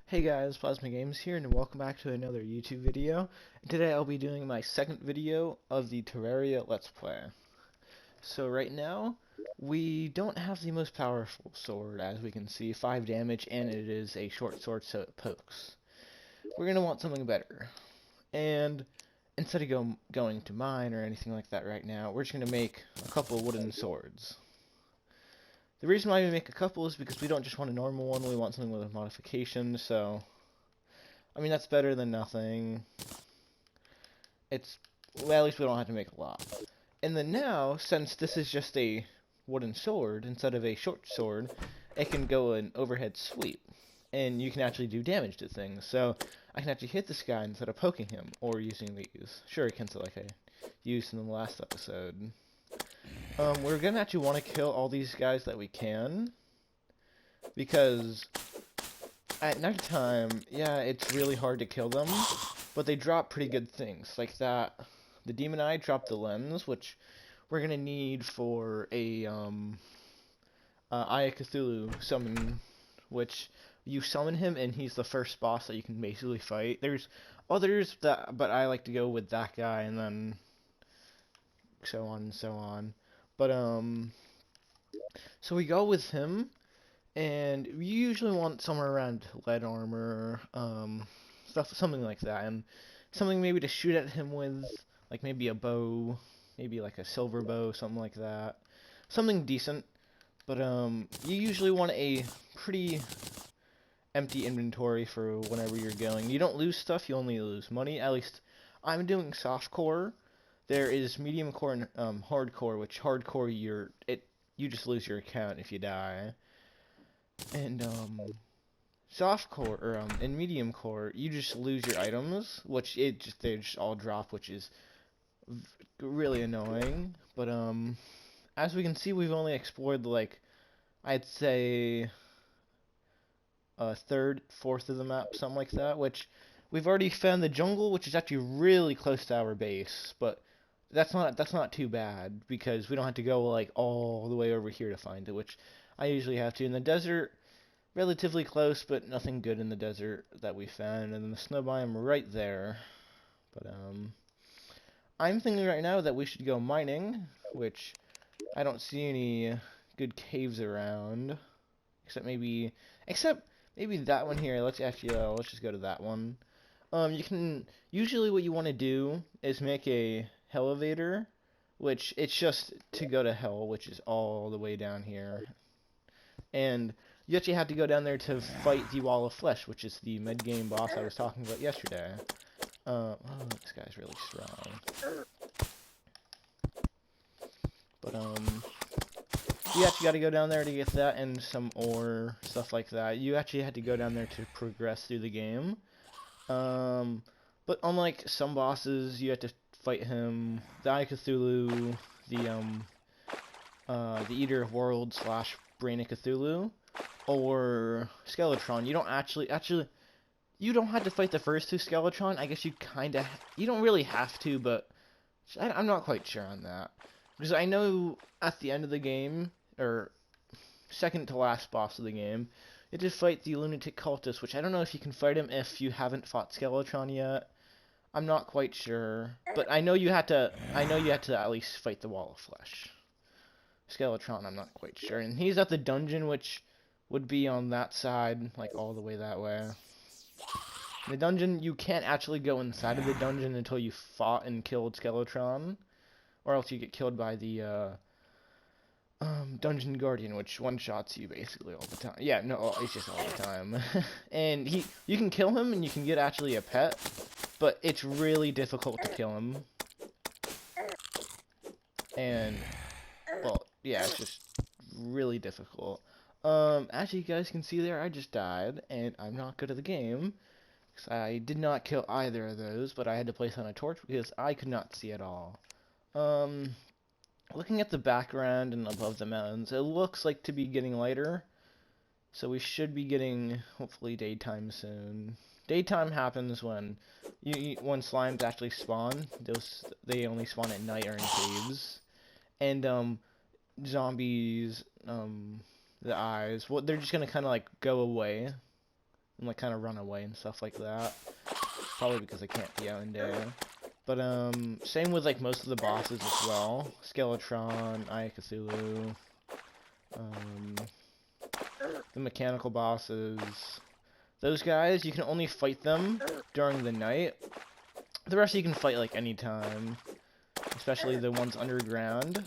Hey guys, Plasma Games here, and welcome back to another YouTube video. Today I'll be doing my second video of the Terraria Let's Play. So right now, we don't have the most powerful sword, as we can see, 5 damage, and it is a short sword so it pokes. We're going to want something better. And instead of going to mine or anything like that right now, we're just going to make a couple wooden swords. The reason why we make a couple is because we don't just want a normal one, we want something with a modification, so I mean, that's better than nothing. Well, at least we don't have to make a lot. And then now, since this is just a wooden sword, instead of a short sword, it can go an overhead sweep. And you can actually do damage to things. So, I can actually hit this guy instead of poking him, or using these shurikens like I used in the last episode. We're gonna actually want to kill all these guys that we can, because at nighttime, yeah, it's really hard to kill them, but they drop pretty good things, like that. The Demon Eye dropped the lens, which we're gonna need for a, Eye of Cthulhu summon, which you summon him and he's the first boss that you can basically fight. There's others, but I like to go with that guy, and then so on and so on. But, so we go with him, and we usually want somewhere around lead armor, something like that, and something maybe to shoot at him with, like maybe a bow, maybe like a silver bow, something like that. Something decent, but you usually want a pretty empty inventory for whenever you're going. You don't lose stuff, you only lose money. At least I'm doing softcore. There is medium core and hardcore, which hardcore you just lose your account if you die. And softcore or in medium core, you just lose your items, which they just all drop, which is really annoying. But as we can see, we've only explored like I'd say a third, fourth of the map, something like that. Which we've already found the jungle, which is actually really close to our base, but that's not too bad because we don't have to go like all the way over here to find it, which I usually have to. In the desert, relatively close, but nothing good in the desert that we found, and then the snow biome right there. But I'm thinking right now that we should go mining, which I don't see any good caves around, except maybe that one here. Let's just go to that one. You can usually what you want to do is make a elevator, which it's just to go to hell, which is all the way down here. And you actually have to go down there to fight the Wall of Flesh, which is the mid-game boss I was talking about yesterday. Oh, this guy's really strong. But, you actually got to go down there to get that and some ore, stuff like that. You actually had to go down there to progress through the game. But unlike some bosses, you have to fight him, the Eye of Cthulhu, the Eater of Worlds / Brain of Cthulhu, or Skeletron. You don't actually, you don't have to fight the first two Skeletron. I guess you don't really have to, but I'm not quite sure on that. Because I know at the end of the game, or second to last boss of the game, you have to fight the Lunatic Cultist, which I don't know if you can fight him if you haven't fought Skeletron yet. I'm not quite sure, but I know you had to at least fight the Wall of Flesh. Skeletron, I'm not quite sure. And he's at the dungeon, which would be on that side, like all the way that way. The dungeon, you can't actually go inside of the dungeon until you fought and killed Skeletron, or else you get killed by the Dungeon Guardian, which one-shots you basically all the time. Yeah, no, it's just all the time. And you can kill him, and you can get actually a pet, but it's really difficult to kill him. And, well, yeah, it's just really difficult. As you guys can see there, I just died, and I'm not good at the game, because I did not kill either of those, but I had to place on a torch because I could not see at all. Looking at the background and above the mountains, it looks like to be getting lighter, so we should be getting, hopefully, daytime soon. Daytime happens when when slimes actually spawn. They only spawn at night or in caves. And zombies, the eyes, they're just gonna kind of like go away and like kind of run away and stuff like that. Probably because I can't be out in day. But same with like most of the bosses as well. Skeletron, Eye of Cthulhu, the mechanical bosses. Those guys, you can only fight them during the night. The rest you can fight like anytime, especially the ones underground.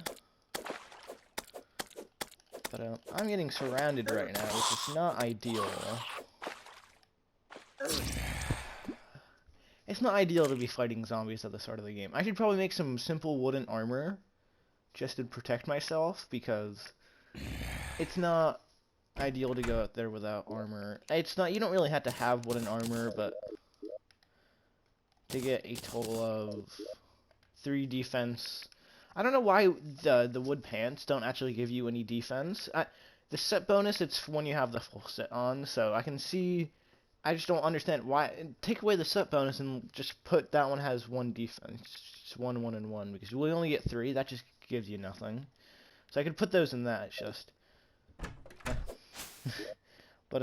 But I'm getting surrounded right now, which is not ideal. It's not ideal to be fighting zombies at the start of the game. I should probably make some simple wooden armor just to protect myself, because it's not ideal to go out there without armor. It's not, you don't really have to have wooden armor, but to get a total of 3 defense. I don't know why the wood pants don't actually give you any defense. The set bonus, it's when you have the full set on, so I can see. I just don't understand why. Take away the set bonus and just put that one has 1 defense. Just 1, 1, and 1, because we only get 3. That just gives you nothing. So I could put those in that. It's just. But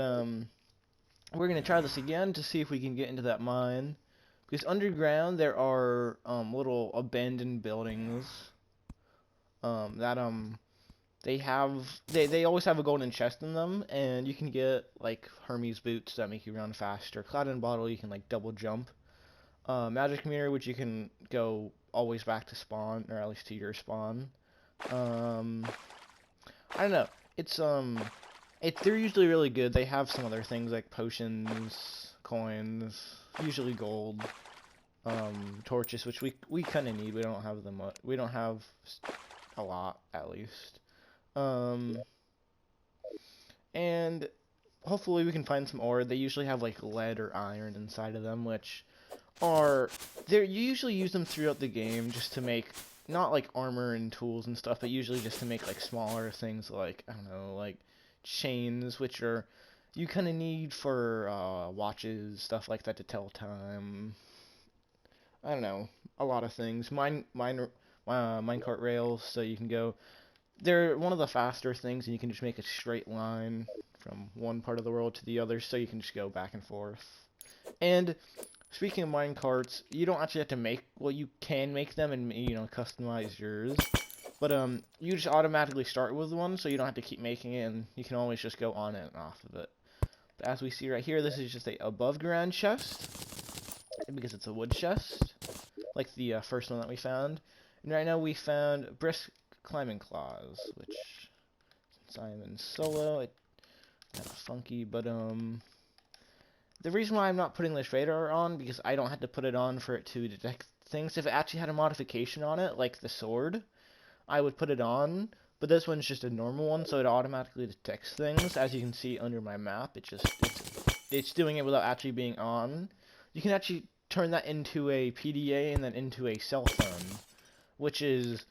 we're gonna try this again to see if we can get into that mine. Because underground there are little abandoned buildings that they always have a golden chest in them, and you can get like Hermes boots that make you run faster. Cloud and bottle, you can like double jump. Magic mirror, which you can go always back to spawn, or at least to your spawn. I don't know. They're usually really good. They have some other things like potions, coins, usually gold, torches, which we kind of need. We don't have them. We don't have a lot, at least. And hopefully we can find some ore. They usually have like lead or iron inside of them, which are you usually use them throughout the game just to make not like armor and tools and stuff, but usually just to make like smaller things like I don't know, like chains, which are you kind of need for watches, stuff like that to tell time. I don't know, a lot of things. Minecart rails, so you can go. They're one of the faster things, and you can just make a straight line from one part of the world to the other, so you can just go back and forth. And speaking of minecarts, you don't actually have to make. Well, you can make them and customize yours. But you just automatically start with one, so you don't have to keep making it, and you can always just go on and off of it. But as we see right here, this is just a above ground chest, because it's a wood chest, like the first one that we found. And right now we found brisk climbing claws, which since I'm in solo, it's kind of funky. But the reason why I'm not putting this radar on, because I don't have to put it on for it to detect things. If it actually had a modification on it, like the sword, I would put it on, but this one's just a normal one, so it automatically detects things. As you can see under my map, it's doing it without actually being on. You can actually turn that into a PDA and then into a cell phone, which is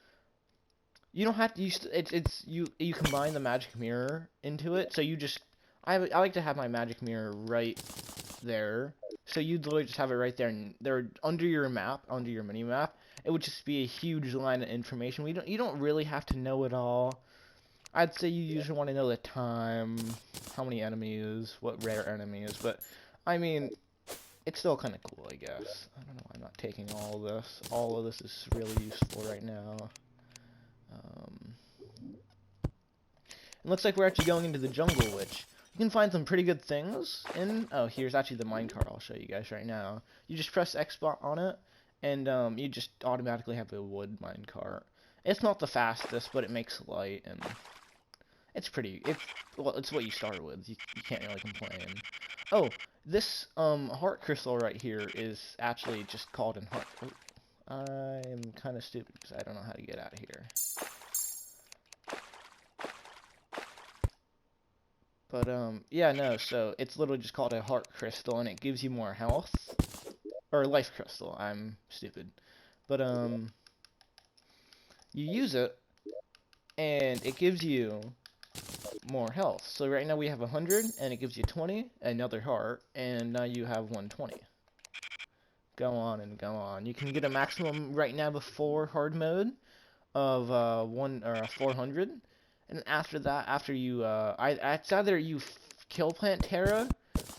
you don't have to use you combine the magic mirror into it. So I like to have my magic mirror right there. So you'd literally just have it right there, and they're under your map, under your mini map. It would just be a huge line of information. You don't really have to know it all. I'd say you usually want to know the time, how many enemies, what rare enemies, but I mean, it's still kind of cool, I guess. I don't know why I'm not taking all of this. All of this is really useful right now. It looks like we're actually going into the jungle, which you can find some pretty good things in. Oh, here's actually the minecart I'll show you guys right now. You just press X on it, and you just automatically have a wood minecart. It's not the fastest, but it makes light, and it's what you start with. You can't really complain. Oh, this heart crystal right here is actually just called an heart. Oh, I'm kind of stupid because I don't know how to get out of here. But yeah, no. So it's literally just called a heart crystal, and it gives you more health. Or life crystal, I'm stupid. But, you use it, and it gives you more health. So right now we have 100, and it gives you 20, another heart, and now you have 120. Go on and go on. You can get a maximum right now before hard mode of 400, and after that, after you, it's either you kill Plant Terra,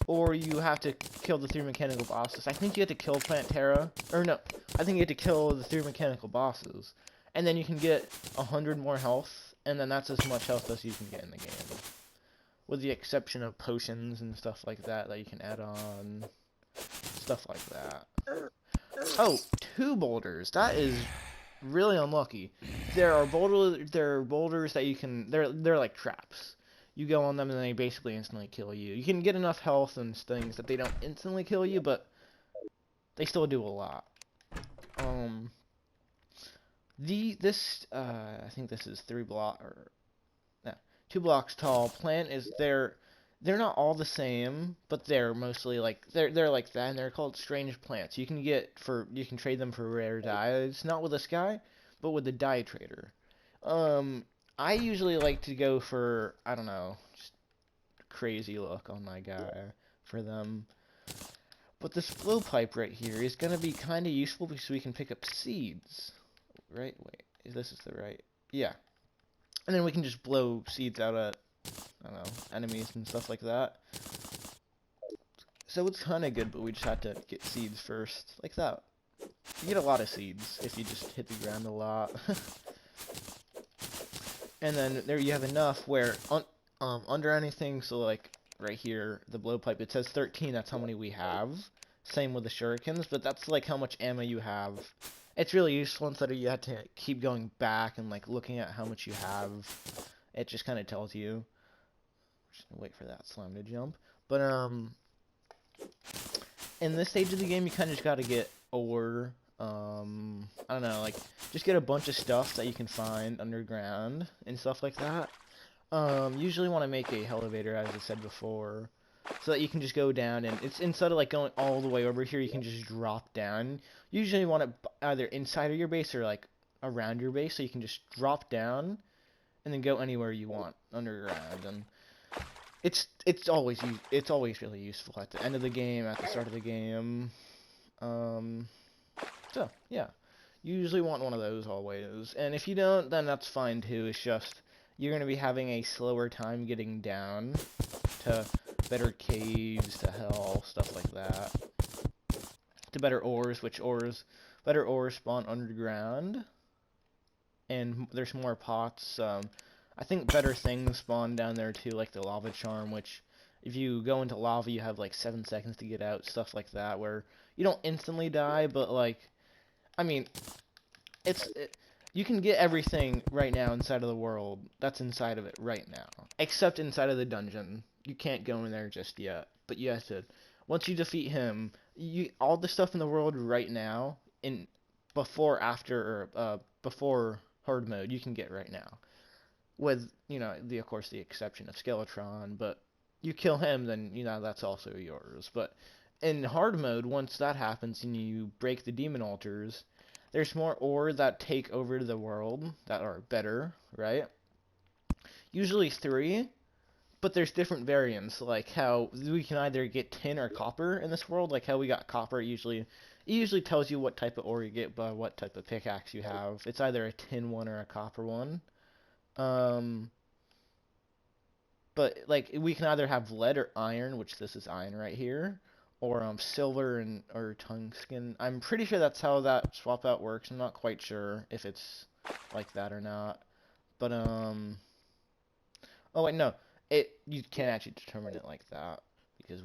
or you have to kill the 3 mechanical bosses. I think you have to kill Plant Terra, or no, I think you have to kill the 3 mechanical bosses, and then you can get 100 more health, and then that's as much health as you can get in the game. With the exception of potions and stuff like that you can add on, stuff like that. Oh, 2 boulders. That is really unlucky. There are boulders that you can. They're like traps. You go on them and they basically instantly kill you. You can get enough health and things that they don't instantly kill you, but they still do a lot. I think this is 2 blocks tall. Plant is they're not all the same, but they're mostly like they're like that, and they're called strange plants. You can trade them for rare dyes, not with this guy, but with the dye trader. I usually like to go for, I don't know, just crazy look on my guy for them. But this blowpipe right here is gonna be kind of useful because we can pick up seeds. Right? Wait, this is the right? Yeah. And then we can just blow seeds out at, I don't know, enemies and stuff like that. So it's kind of good, but we just have to get seeds first, like that. You get a lot of seeds if you just hit the ground a lot. And then there you have enough where, under anything, so like right here, the blowpipe, it says 13, that's how many we have. Same with the shurikens, but that's like how much ammo you have. It's really useful instead of you have to keep going back and like looking at how much you have. It just kind of tells you. Just gonna wait for that slime to jump. But in this stage of the game, you kind of just gotta get ore. I don't know, like just get a bunch of stuff that you can find underground and stuff like that. Usually want to make a elevator, as I said before, so that you can just go down, and it's instead of like going all the way over here, you can just drop down. You usually want it either inside of your base or like around your base, so you can just drop down and then go anywhere you want underground. And it's always really useful at the end of the game, at the start of the game. So yeah, you usually want one of those always, and if you don't, then that's fine too. It's just you're gonna be having a slower time getting down to better caves, to hell, stuff like that. To better ores, better ores spawn underground, and there's more pots. I think better things spawn down there too, like the lava charm, which if you go into lava, you have like 7 seconds to get out, stuff like that, where you don't instantly die, but like, I mean, you can get everything right now inside of the world that's inside of it right now, except inside of the dungeon. You can't go in there just yet, but you have to. Once you defeat him, all the stuff in the world right now, before hard mode, you can get right now. With, of course, the exception of Skeletron, but you kill him, then, that's also yours. But in hard mode, once that happens and you break the demon altars, there's more ore that take over the world that are better, right? Usually 3, but there's different variants, like how we can either get tin or copper in this world, like how we got copper. It usually tells you what type of ore you get by what type of pickaxe you have. It's either a tin one or a copper one. But like we can either have lead or iron, which this is iron right here, or silver or tungsten. I'm pretty sure that's how that swap out works. I'm not quite sure if it's like that or not. But oh wait, no. You can't actually determine it like that because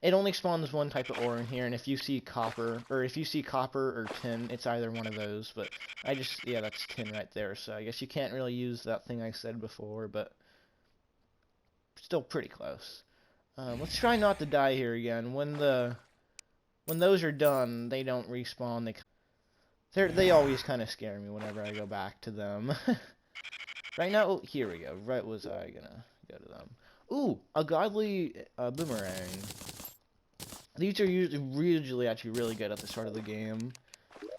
it only spawns one type of ore in here, and if you see copper or tin, it's either one of those. But yeah, that's tin right there. So I guess you can't really use that thing I said before, but still pretty close. Let's try not to die here again. When those are done, they don't respawn. They always kind of scare me whenever I go back to them. Right now, oh, here we go. Right was I gonna go to them. Ooh, a godly boomerang. These are usually actually really good at the start of the game.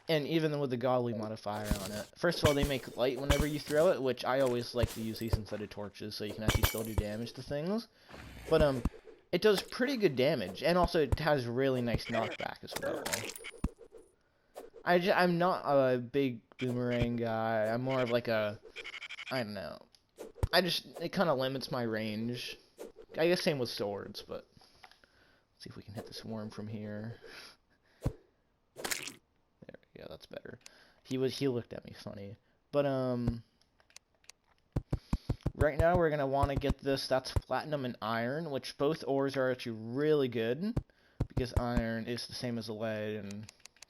And even with the godly modifier on it. First of all, they make light whenever you throw it, which I always like to use these instead of torches, so you can actually still do damage to things. But it does pretty good damage, and also it has really nice knockback as well. I'm not a big boomerang guy. I'm more of like I don't know. It kind of limits my range. I guess same with swords, but see if we can hit this worm from here. There, yeah, that's better. He looked at me funny. But right now we're gonna want to get this. That's platinum and iron, which both ores are actually really good because iron is the same as lead and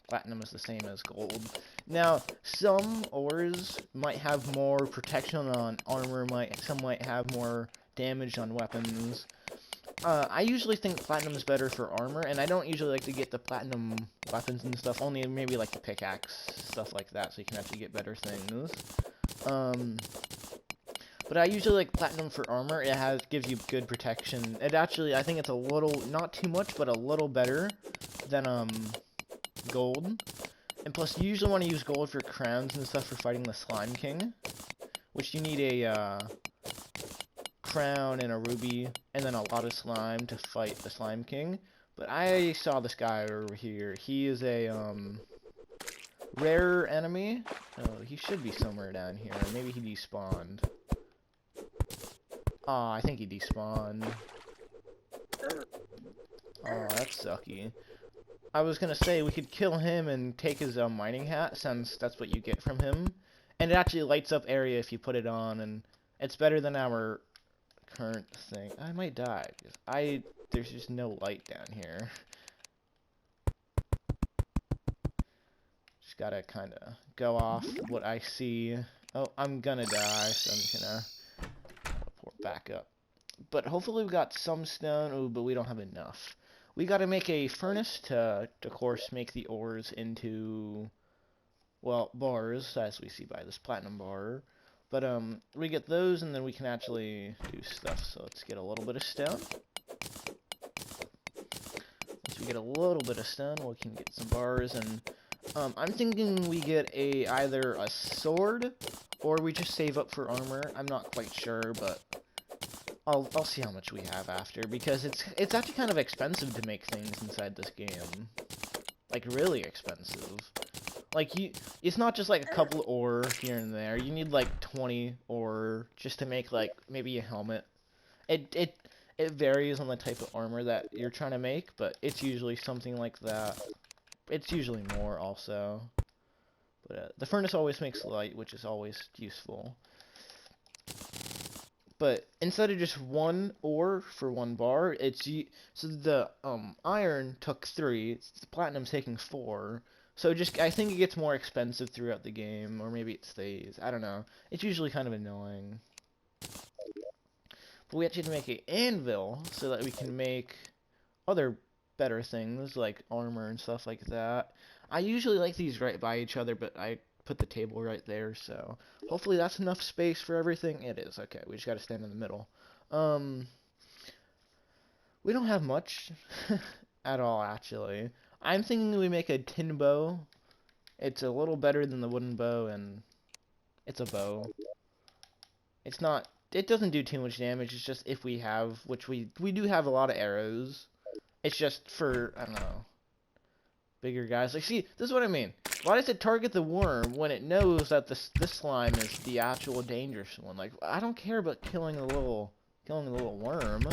platinum is the same as gold. Now, some ores might have more protection on armor, some might have more damage on weapons. I usually think platinum is better for armor, and I don't usually like to get the platinum weapons and stuff, only maybe like the pickaxe, stuff like that, so you can actually get better things. But I usually like platinum for armor. It gives you good protection. It actually, I think it's a little, not too much, but a little better than gold. And plus, you usually want to use gold for crowns and stuff for fighting the Slime King, which you need a crown and a ruby, and then a lot of slime to fight the Slime King. But I saw this guy over here. He is a rare enemy. Oh, he should be somewhere down here. Maybe he despawned. Aw, I think he despawned. Oh, that's sucky. I was gonna say we could kill him and take his mining hat, since that's what you get from him. And it actually lights up area if you put it on, and it's better than our current thing. I might die, because there's just no light down here. Just gotta kinda go off what I see. Oh, I'm gonna die, so I'm gonna teleport back up. But hopefully we got some stone. Oh, but we don't have enough. We gotta make a furnace to, of course, make the ores into, well, bars, as we see by this platinum bar. But, we get those, and then we can actually do stuff. So let's get a little bit of stone. Once we get a little bit of stone, we can get some bars, and, I'm thinking we get either a sword, or we just save up for armor. I'm not quite sure, but I'll see how much we have after, because it's actually kind of expensive to make things inside this game. Like, really expensive. Like, it's not just like a couple of ore here and there. You need like 20 ore just to make like maybe a helmet. It varies on the type of armor that you're trying to make, but it's usually something like that. It's usually more also. But the furnace always makes light, which is always useful. But instead of just one ore for one bar, so the iron took 3, the platinum's taking 4. So I think it gets more expensive throughout the game, or maybe it stays. I don't know. It's usually kind of annoying. But we actually have to make an anvil so that we can make other better things like armor and stuff like that. I usually like these right by each other, but I put the table right there, so hopefully that's enough space for everything. It is. Okay, we just gotta stand in the middle. We don't have much at all, actually. I'm thinking we make a tin bow. It's a little better than the wooden bow, and it's a bow. It doesn't do too much damage. It's just if we have, which we do have a lot of arrows. It's just for, I don't know, bigger guys. Like, see, this is what I mean. Why does it target the worm when it knows that this slime is the actual dangerous one? Like, I don't care about killing the little worm.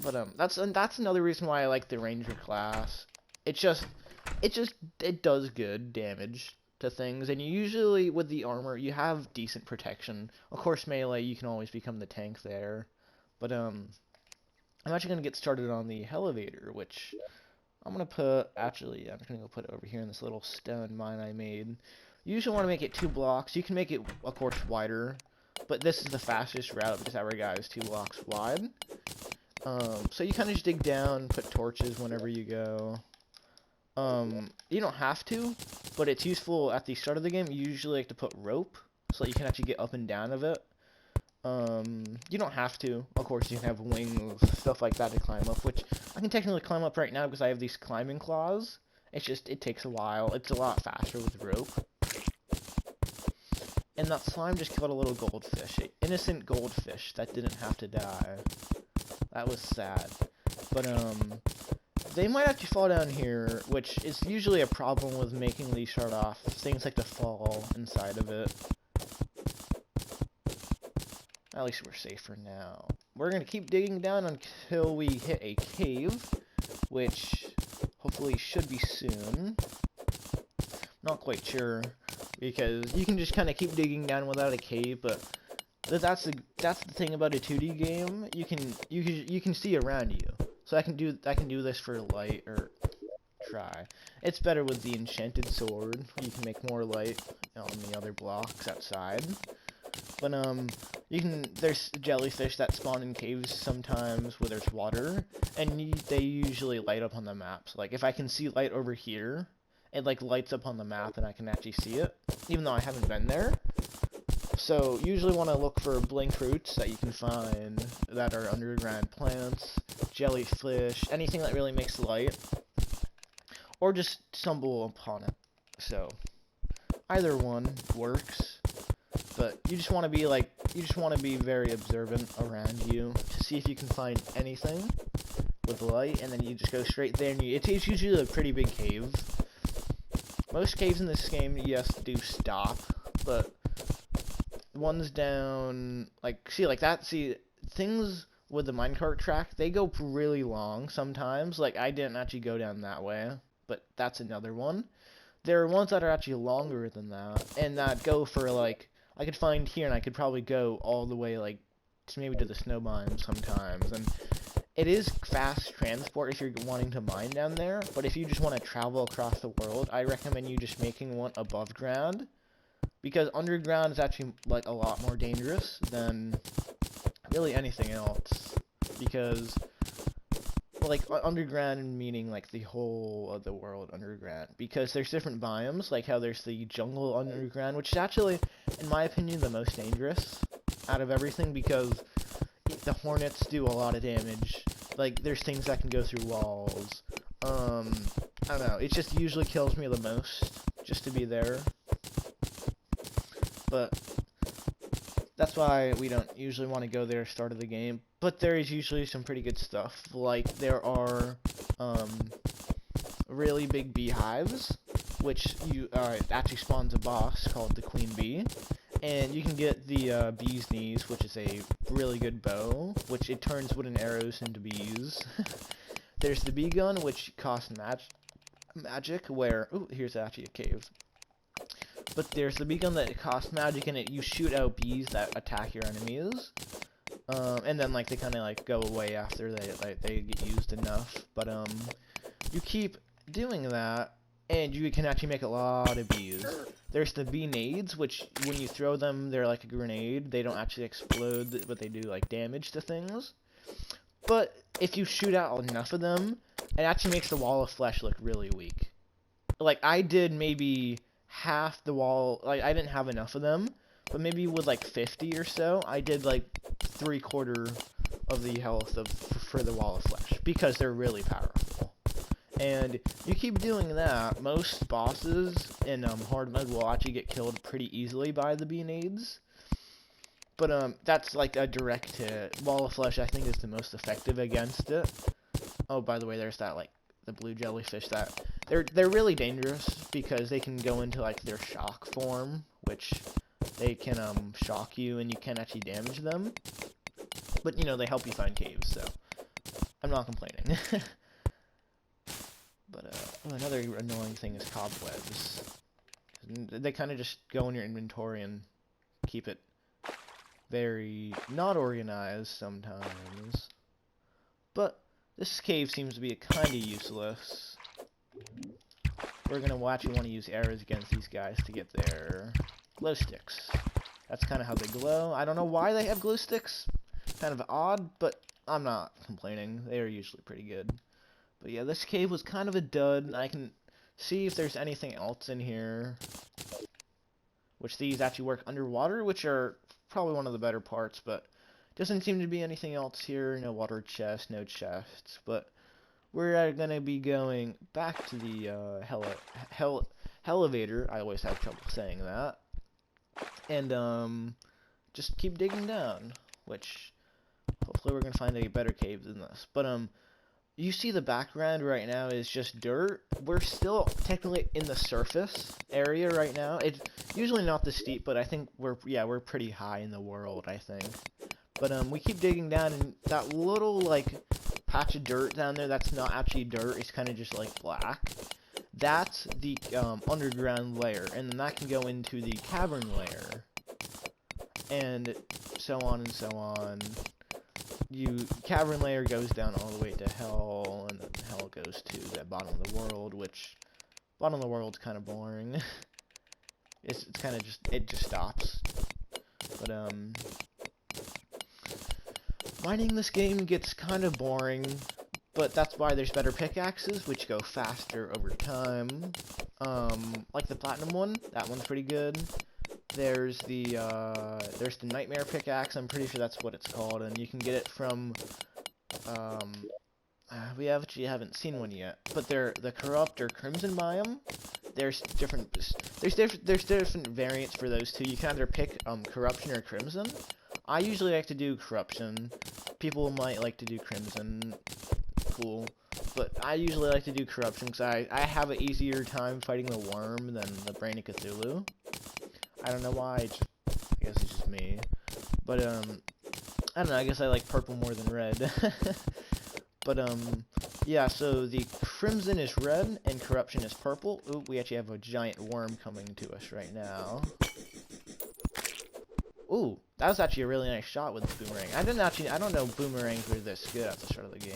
But that's another reason why I like the ranger class. It does good damage to things, and you usually with the armor you have decent protection. Of course, melee you can always become the tank there. But I'm actually gonna get started on the elevator, which I'm gonna put. Actually, I'm gonna go put it over here in this little stone mine I made. You usually want to make it 2 blocks. You can make it, of course, wider, but this is the fastest route because our guy is 2 blocks wide. So you kind of just dig down, put torches whenever you go. You don't have to, but it's useful at the start of the game. You usually like to put rope so that you can actually get up and down of it. You don't have to. Of course, you can have wings, stuff like that to climb up, which I can technically climb up right now because I have these climbing claws. It's just, it takes a while. It's a lot faster with rope. And that slime just killed a little goldfish, an innocent goldfish that didn't have to die. That was sad. But, they might actually fall down here, which is usually a problem with making these start off. Things like to fall inside of it. At least we're safe for now. We're gonna keep digging down until we hit a cave, which hopefully should be soon. Not quite sure, because you can just kind of keep digging down without a cave, but that's the thing about a 2D game. You can see around you. So I can do this for light, or try. It's better with the enchanted sword. You can make more light on the other blocks outside. But there's jellyfish that spawn in caves sometimes where there's water, and they usually light up on the maps. Like if I can see light over here, it like lights up on the map and I can actually see it, even though I haven't been there. So usually want to look for blink fruits that you can find that are underground plants, jellyfish, anything that really makes light, or just stumble upon it. So either one works, but you just want to be very observant around you to see if you can find anything with light, and then you just go straight there. And it's usually a pretty big cave. Most caves in this game, yes, do stop, but ones down, things with the minecart track, they go really long sometimes. Like, I didn't actually go down that way, but that's another one. There are ones that are actually longer than that, and that go for, like, I could find here, and I could probably go all the way, like, maybe to the snow biome sometimes, and it is fast transport if you're wanting to mine down there, but if you just want to travel across the world, I recommend you just making one above ground, because underground is actually, like, a lot more dangerous than really anything else, because, like, underground meaning, like, the whole of the world underground, because there's different biomes, like how there's the jungle underground, which is actually, in my opinion, the most dangerous out of everything, because the hornets do a lot of damage. Like, there's things that can go through walls. I don't know, it just usually kills me the most, just to be there. But that's why we don't usually want to go there at the start of the game. But there is usually some pretty good stuff. Like, there are really big beehives, which actually spawns a boss called the Queen Bee. And you can get the bee's knees, which is a really good bow, which it turns wooden arrows into bees. There's the bee gun, which costs magic, where... Ooh, here's actually a cave. But there's the bee gun that costs magic, and you shoot out bees that attack your enemies. And then, like, they kind of, like, go away after they get used enough. But, you keep doing that, and you can actually make a lot of bees. There's the bee nades, which when you throw them, they're like a grenade. They don't actually explode, but they do, like, damage to things. But if you shoot out enough of them, it actually makes the wall of flesh look really weak. Like, I did maybe half the wall, like, I didn't have enough of them, but maybe with, like, 50 or so, I did, like, 3/4 of the health for the wall of flesh, because they're really powerful. And you keep doing that, most bosses in hard mode will actually get killed pretty easily by the bee nades. But that's like a direct hit. Wall of Flesh, I think, is the most effective against it. Oh, by the way, there's that, like, the blue jellyfish that... They're really dangerous because they can go into, like, their shock form, which they can shock you and you can't actually damage them. But, you know, they help you find caves, so I'm not complaining. But, another annoying thing is cobwebs. They kind of just go in your inventory and keep it very not organized sometimes. But this cave seems to be kind of useless. We're going to actually want to use arrows against these guys to get their glow sticks. That's kind of how they glow. I don't know why they have glow sticks. Kind of odd, but I'm not complaining. They are usually pretty good. But yeah, this cave was kind of a dud. I can see if there's anything else in here. Which these actually work underwater, which are probably one of the better parts, but doesn't seem to be anything else here. No water chest, no chests, but we're going to be going back to the elevator. I always have trouble saying that. And just keep digging down, which hopefully we're going to find a better cave than this. But you see the background right now is just dirt. We're still technically in the surface area right now. It's usually not this steep, but I think we're pretty high in the world, I think. But we keep digging down, and that little like patch of dirt down there that's not actually dirt, it's kind of just like black. That's the underground layer, and then that can go into the cavern layer, and so on and so on. Cavern layer goes down all the way to hell, and then hell goes to the bottom of the world, which bottom of the world's kind of boring. it's kind of it just stops. But mining this game gets kind of boring, but that's why there's better pickaxes, which go faster over time. Like the platinum one, that one's pretty good. There's the nightmare pickaxe, I'm pretty sure that's what it's called, and you can get it from, we actually haven't seen one yet, but they're the corrupt or crimson biome. There's different variants for those two. You can either pick corruption or crimson. I usually like to do corruption. People might like to do crimson. Cool. But I usually like to do corruption because I have an easier time fighting the worm than the Brain of Cthulhu. I don't know why, I guess it's just me. But, I don't know, I guess I like purple more than red. But, yeah, so the crimson is red and corruption is purple. Ooh, we actually have a giant worm coming to us right now. Ooh, that was actually a really nice shot with the boomerang. I don't know boomerangs were this good at the start of the game.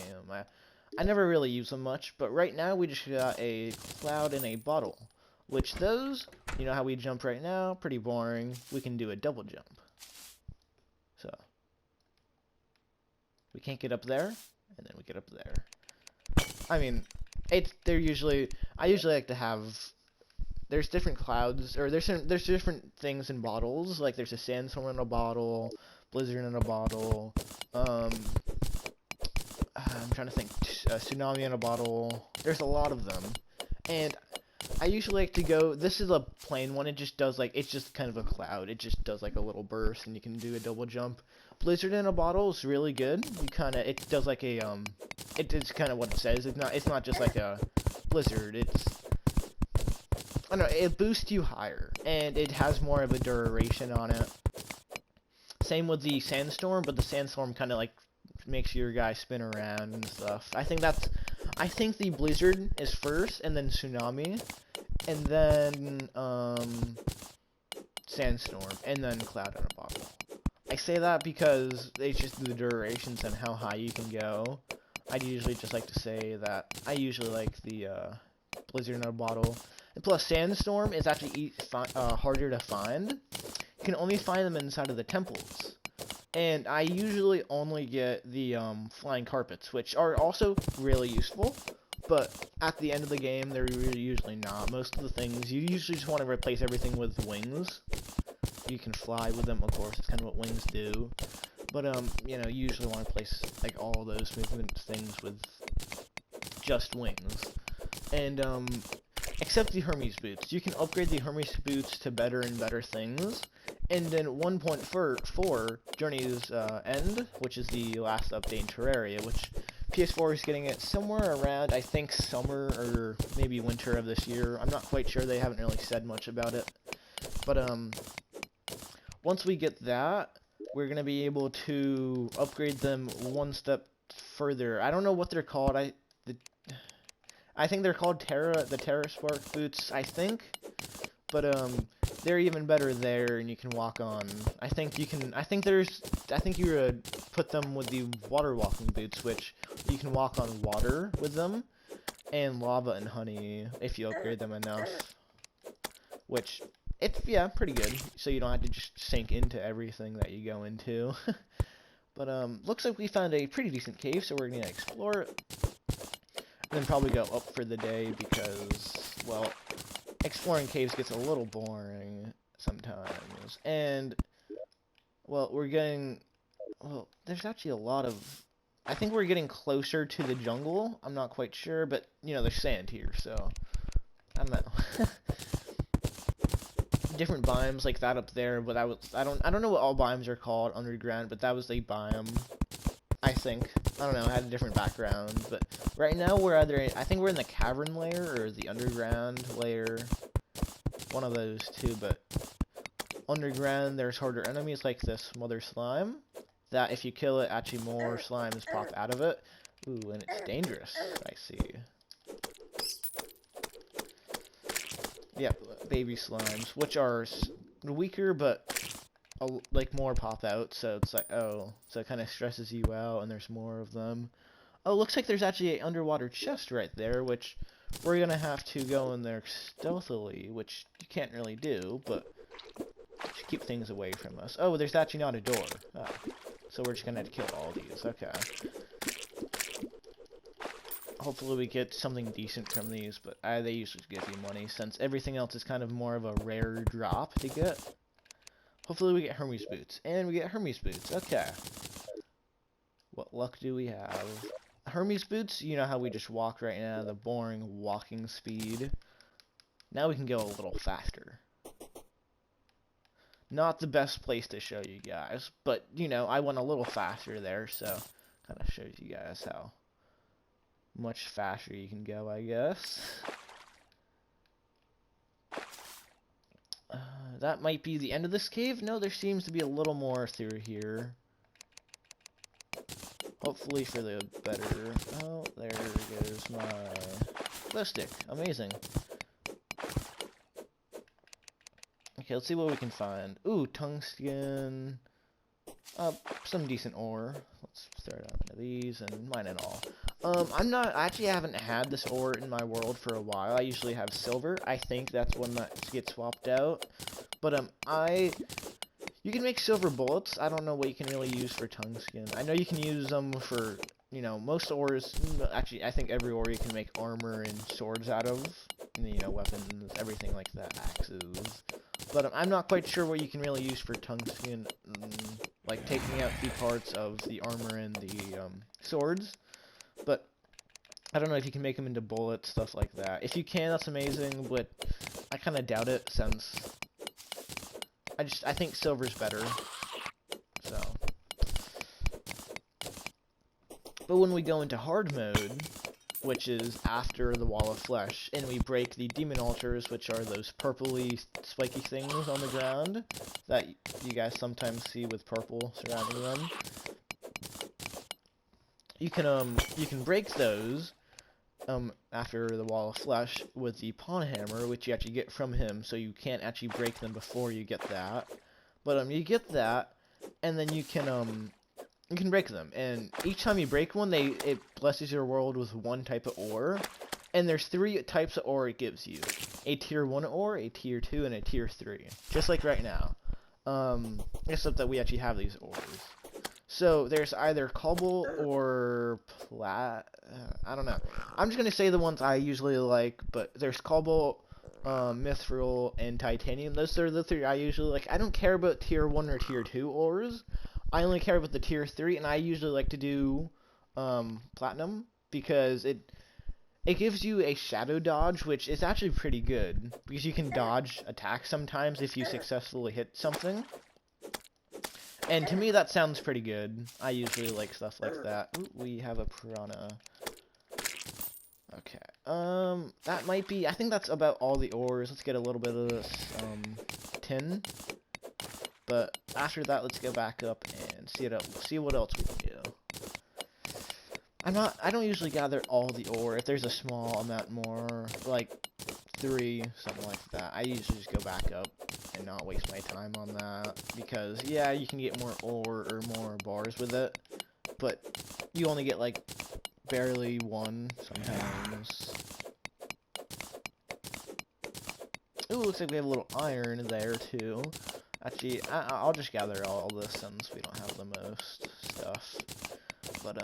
I never really use them much, but right now we just got a cloud in a bottle. Which those, you know how we jump right now, pretty boring. We can do a double jump. So, we can't get up there, and then we get up there. I mean, I usually like to have, there's different clouds, or there's different things in bottles, like there's a sandstorm in a bottle, blizzard in a bottle, I'm trying to think, a tsunami in a bottle, there's a lot of them, and I usually like to go, this is a plain one, it's just kind of a cloud, it just does like a little burst, and you can do a double jump. Blizzard in a bottle is really good, it does like a, it's kind of what it says, it's not just like a blizzard, I don't know, it boosts you higher, and it has more of a duration on it. Same with the sandstorm, but the sandstorm kind of like makes your guy spin around and stuff. I think the blizzard is first, and then tsunami, and then sandstorm, and then cloud in a bottle. I say that because it's just the durations and how high you can go. I usually just like to say that I usually like the blizzard in a bottle. And plus, sandstorm is actually harder to find. You can only find them inside of the temples. And I usually only get the flying carpets, which are also really useful. But at the end of the game, they're really usually not. Most of the things, you usually just want to replace everything with wings. You can fly with them, of course, it's kind of what wings do. But, you know, you usually want to place, like, all those movement things with just wings. And, except the Hermes boots. You can upgrade the Hermes boots to better and better things. And in 1.4, Journey's End, which is the last update in Terraria, which PS4 is getting it somewhere around, I think, summer or maybe winter of this year. I'm not quite sure, they haven't really said much about it. But, once we get that, we're going to be able to upgrade them one step further. I don't know what they're called. I think they're called the Terra Spark boots, I think. But they're even better there, and you can walk on. I think you would put them with the water walking boots, which you can walk on water with them, and lava and honey if you upgrade them enough. Which yeah, pretty good. So you don't have to just sink into everything that you go into. But looks like we found a pretty decent cave, so we're gonna explore it. And then probably go up for the day because, well, exploring caves gets a little boring sometimes. And, well, there's actually a lot of, I think we're getting closer to the jungle. I'm not quite sure, but, you know, there's sand here, so, I don't know. Different biomes like that up there, but I don't know what all biomes are called underground, but that was a biome, I think. I don't know, it had a different background, but right now I think we're in the cavern layer, or the underground layer, one of those two, but underground there's harder enemies like this mother slime, that if you kill it, actually more slimes pop out of it. Ooh, and it's dangerous. I see. Yep, baby slimes, which are weaker, but like more pop out. So it's like, oh, so it kind of stresses you out, and there's more of them. Oh, looks like there's actually an underwater chest right there, which we're gonna have to go in there stealthily, which you can't really do, but to keep things away from us. Oh, there's actually not a door. Oh. So we're just gonna have to kill all these. Okay. Hopefully we get something decent from these, but they usually give you money, since everything else is kind of more of a rare drop to get. Hopefully we get Hermes boots. And we get Hermes boots. Okay. What luck do we have? Hermes boots, you know how we just walk right now, the boring walking speed. Now we can go a little faster. Not the best place to show you guys, but, you know, I went a little faster there, so kind of shows you guys how much faster you can go, I guess. That might be the end of this cave. No, there seems to be a little more through here. Hopefully for the better. Oh, there goes my glow stick. Amazing. Okay, let's see what we can find. Ooh, tungsten. Some decent ore. Let's throw it on one of these and mine and all. I actually haven't had this ore in my world for a while. I usually have silver. I think that's one that gets swapped out. But, you can make silver bullets. I don't know what you can really use for tungsten. I know you can use them for, you know, most ores. Actually, I think every ore you can make armor and swords out of. You know, weapons, everything like that, axes. But I'm not quite sure what you can really use for tungsten, like taking out the parts of the armor and the swords. But I don't know if you can make them into bullets, stuff like that. If you can, that's amazing, but I kind of doubt it, since I think silver's better. So, but when we go into hard mode, which is after the wall of flesh, and we break the demon altars, which are those purpley spiky things on the ground that you guys sometimes see with purple surrounding them. You can break those after the wall of flesh with the pawn hammer, which you actually get from him, so you can't actually break them before you get that. But you get that, and then you can break them, and each time you break one, it blesses your world with one type of ore, and there's 3 types of ore it gives you: a tier 1 ore, a tier 2, and a tier 3, just like right now. Except that we actually have these ores. So there's either cobble or I don't know. I'm just gonna say the ones I usually like, but there's cobble, mithril, and titanium. Those are the 3 I usually like. I don't care about tier 1 or tier 2 ores. I only care about the tier 3, and I usually like to do platinum, because it gives you a shadow dodge, which is actually pretty good, because you can dodge attacks sometimes if you successfully hit something. And to me, that sounds pretty good. I usually like stuff like that. Ooh, we have a piranha. Okay. That might be... I think that's about all the ores. Let's get a little bit of this, tin. But after that, let's go back up and see what else we can do. I don't usually gather all the ore. If there's a small amount more, like 3, something like that, I usually just go back up and not waste my time on that, because yeah, you can get more ore or more bars with it, but you only get like barely 1 sometimes. Ooh, looks like we have a little iron there too. Actually, I'll just gather all this since we don't have the most stuff. But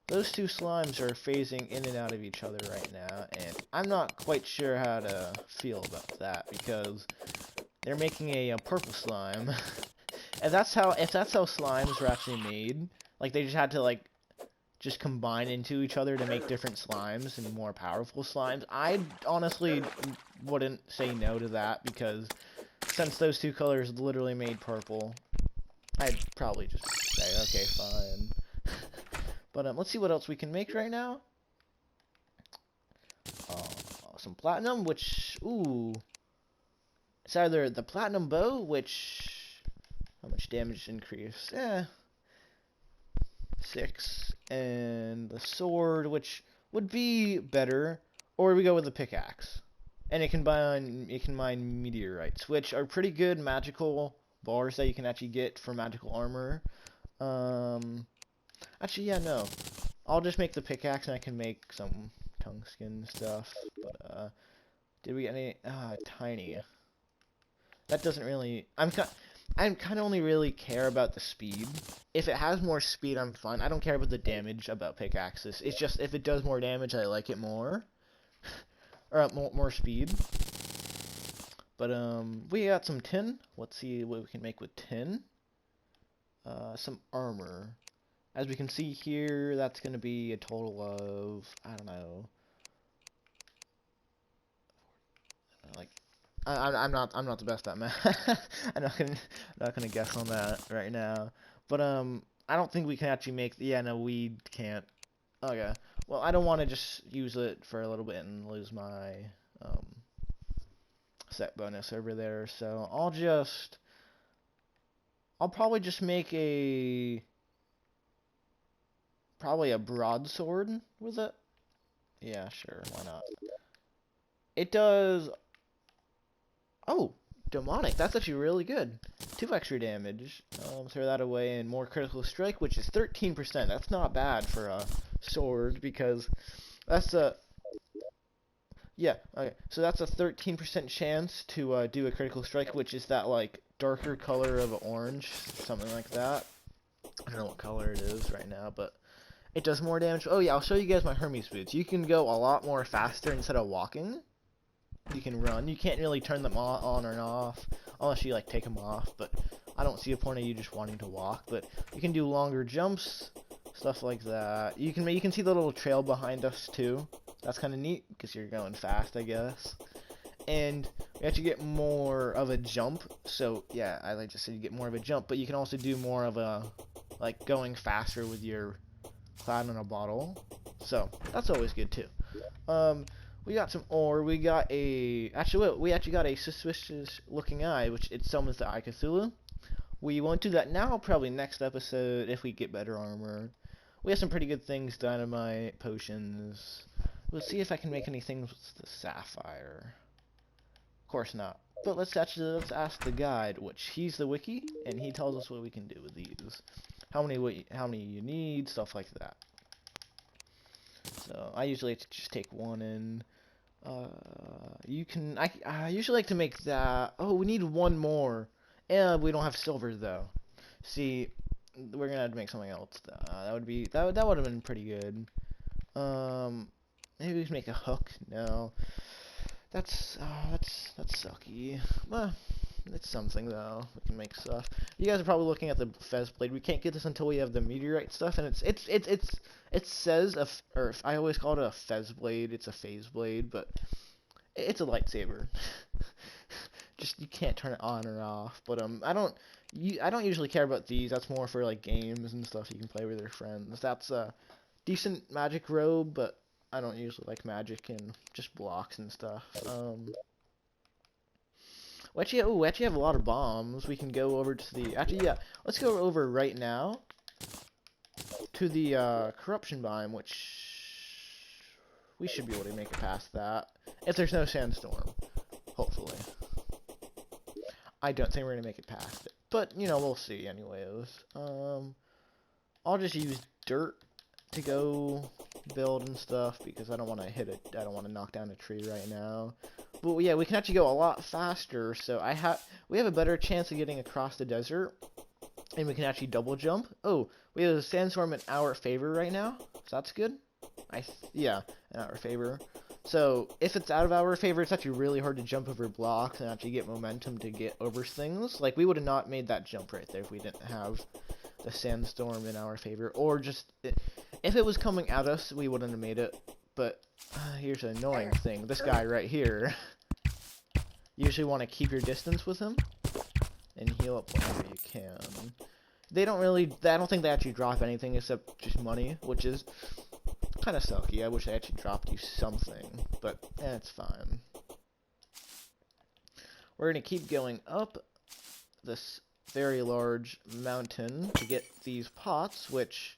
those 2 slimes are phasing in and out of each other right now, and I'm not quite sure how to feel about that, because they're making a purple slime. If that's how slimes were actually made, like they just had to just combine into each other to make different slimes and more powerful slimes, I honestly wouldn't say no to that, because since those 2 colors literally made purple, I'd probably just say, okay, fine. But let's see what else we can make right now. Some platinum, which, ooh, it's either the platinum bow, which, how much damage increase? 6, and the sword, which would be better, or we go with the pickaxe. And it can mine meteorites, which are pretty good magical bars that you can actually get for magical armor. Actually, yeah, no. I'll just make the pickaxe and I can make some tungsten stuff. But, did we get any? Tiny. That doesn't really. I kind of only really care about the speed. If it has more speed, I'm fine. I don't care about the damage about pickaxes. It's just if it does more damage, I like it more. Or more speed. But we got some tin. Let's see what we can make with tin. Some armor. As we can see here, that's gonna be a total of, I don't know. Like, I'm not the best at math. I'm not gonna guess on that right now. But I don't think we can actually make. Yeah, no, we can't. Okay. Well, I don't want to just use it for a little bit and lose my set bonus over there. So I'll probably just make probably a broadsword with it. Yeah, sure, why not? It does. Oh, demonic. That's actually really good. 2 extra damage. Throw that away, and more critical strike, which is 13%. That's not bad for a sword because that's a. Yeah, okay. So that's a 13% chance to do a critical strike, which is that like darker color of orange, something like that. I don't know what color it is right now, but it does more damage. Oh yeah, I'll show you guys my Hermes boots. You can go a lot more faster instead of walking. You can run. You can't really turn them on or off unless you like take them off, but I don't see a point of you just wanting to walk. But you can do longer jumps, stuff like that. You can see the little trail behind us too. That's kind of neat because you're going fast, I guess. And you actually get more of a jump. So yeah, I like to say you get more of a jump, but you can also do more of a like going faster with your cloud in a bottle. So that's always good too. We got some ore. We got we actually got a suspicious looking eye, which it summons the Eye Cthulhu. We won't do that now, probably next episode if we get better armor. We have some pretty good things, dynamite, potions. We'll see if I can make anything with the sapphire. Of course not. But let's ask the guide, which he's the wiki, and he tells us what we can do with these. How many you need, stuff like that. So I usually just take one in. I usually like to make that. Oh, we need one more. And we don't have silver though. See, we're gonna have to make something else. That would have been pretty good. Maybe we can make a hook. No, that's sucky. Well, it's something though. We can make stuff. You guys are probably looking at the Fez blade. We can't get this until we have the meteorite stuff, and it says I always call it a Fez blade. It's a phase blade, but it's a lightsaber. Just you can't turn it on or off. But I don't usually care about these. That's more for like games and stuff you can play with your friends. That's a decent magic robe, but I don't usually like magic and just blocks and stuff. We actually have a lot of bombs. We can go over to the let's go over right now to the corruption biome, which we should be able to make it past that if there's no sandstorm. Hopefully. I don't think we're gonna make it past it, but you know we'll see anyways. I'll just use dirt to go build and stuff because I don't want to I don't want to knock down a tree right now. But yeah, we can actually go a lot faster. So we have a better chance of getting across the desert, and we can actually double jump. Oh, we have a sandstorm in our favor right now, so that's good. Yeah, in our favor. So if it's out of our favor, it's actually really hard to jump over blocks and actually get momentum to get over things. Like we would have not made that jump right there if we didn't have the sandstorm in our favor, or just if it was coming at us, we wouldn't have made it. But here's an annoying thing: this guy right here. You usually want to keep your distance with him and heal up whenever you can. I don't think they actually drop anything except just money, which is kind of sucky. I wish they actually dropped you something, but it's fine. We're going to keep going up this very large mountain to get these pots, which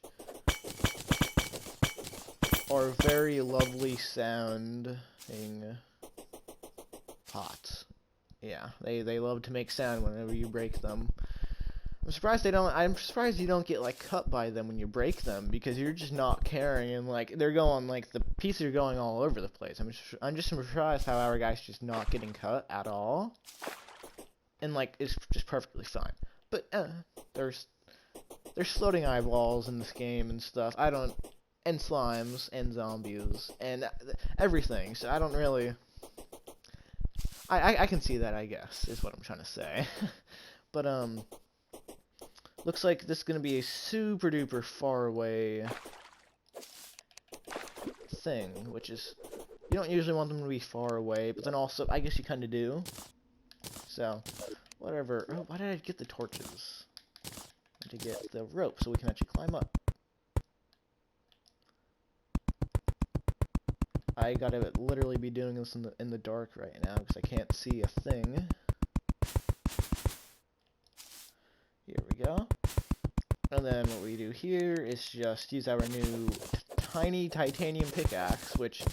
are very lovely sounding pots. Yeah, they love to make sound whenever you break them. I'm surprised you don't get like cut by them when you break them, because you're just not caring, and like they're going, like the pieces are going all over the place. I'm just surprised how our guy's just not getting cut at all, and like it's just perfectly fine. But there's floating eyeballs in this game and stuff. And slimes and zombies and everything. So I don't really. I can see that, I guess, is what I'm trying to say. But looks like this is gonna be a super duper far away thing, which is, you don't usually want them to be far away, but then also I guess you kind of do. So whatever. Oh, why did I get the torches? To get the rope so we can actually climb up. I gotta literally be doing this in the dark right now because I can't see a thing. Here we go. And then what we do here is just use our new tiny titanium pickaxe, which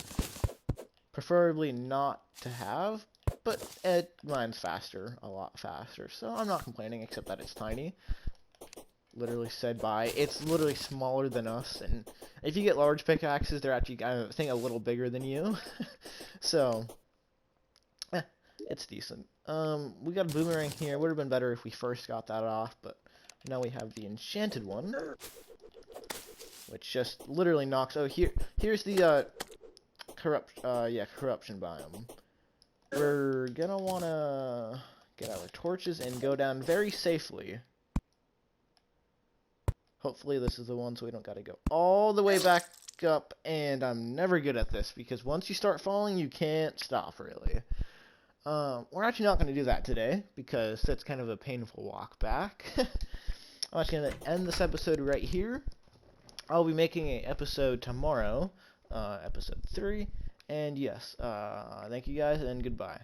preferably not to have, but it mines faster, a lot faster, so I'm not complaining, except that it's tiny. Literally said by, it's literally smaller than us, and if you get large pickaxes, they're actually, I think, a little bigger than you. So, it's decent. We got a boomerang here. Would have been better if we first got that off, but now we have the enchanted one, which just literally knocks. Oh, here's the corruption biome. We're gonna wanna get our torches and go down very safely. Hopefully this is the one so we don't gotta go all the way back up, and I'm never good at this because once you start falling you can't stop, really. We're actually not going to do that today because that's kind of a painful walk back. I'm actually going to end this episode right here. I'll be making an episode tomorrow, episode 3, and yes, thank you guys and goodbye.